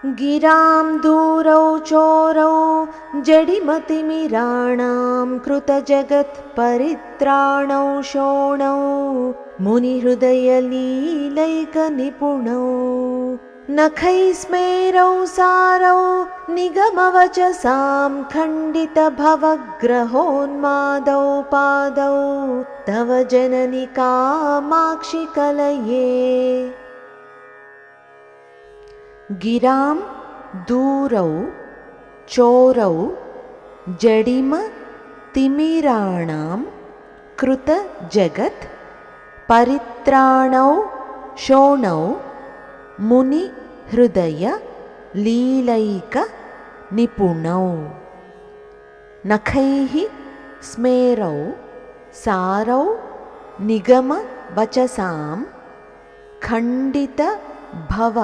गिरां दूरौ चोरौ जडिमतिमिराणां कृतजगत्परित्राणौ शोणौ मुनिहृदयलीलैकनिपुणौ नखैस्मेरौ सारौ निगमवचसां खण्डितभवग्रहोन्मादौ पादौ तव जननि कामाक्षि कलये। गिरां दूरौ चोरौ जडिम तिमिराणां कृतजगत् परित्राणौ शोणौ मुनिहृदय लीलैक निपुणौ नखैः स्मेरौ सारौ निगम वचसां खण्डित भव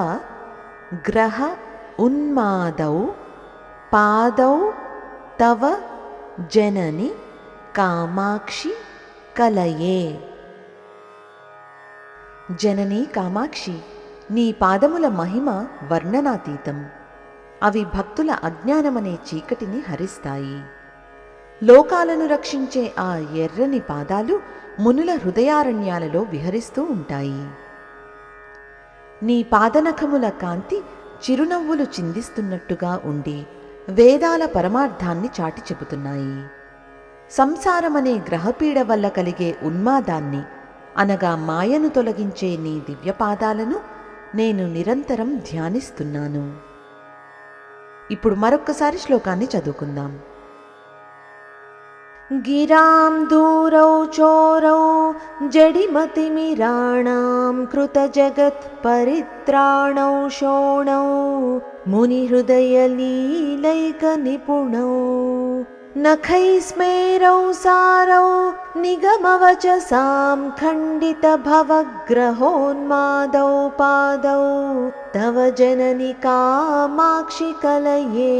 ग्रह उन्मादौ पादौ तव जननि कामाक्षि कलये। जननी कामाक्षि, నీ పాదముల మహిమ వర్ణనాతీతం. అవి భక్తుల అజ్ఞానమనే చీకటిని హరిస్తాయి. లోకాలను రక్షించే ఆ ఎర్రని పాదాలు మునుల హృదయారణ్యాలలో విహరిస్తూ ఉంటాయి. నీ పాదనఖముల కాంతి చిరునవ్వులు చిందిస్తున్నట్టుగా ఉండి వేదాల పరమార్థాన్ని చాటి చెబుతున్నాయి. సంసారమనే గ్రహపీడ వల్ల కలిగే ఉన్మాదాన్ని అనగా మాయను తొలగించే నీ దివ్యపాదాలను నేను నిరంతరం ధ్యానిస్తున్నాను. ఇప్పుడు మరొక్కసారి శ్లోకాన్ని చదువుకుందాం. गिरां दूरौ चोरौ जडिमतिमिराणां कृतजगत्परित्राणौ शोणौ मुनिहृदयलीलैकनिपुणौ नखैस्मेरौ सारौ निगमवचसां खण्डितभवग्रहोन्मादौ पादौ तव जननि कामाक्षि कलये।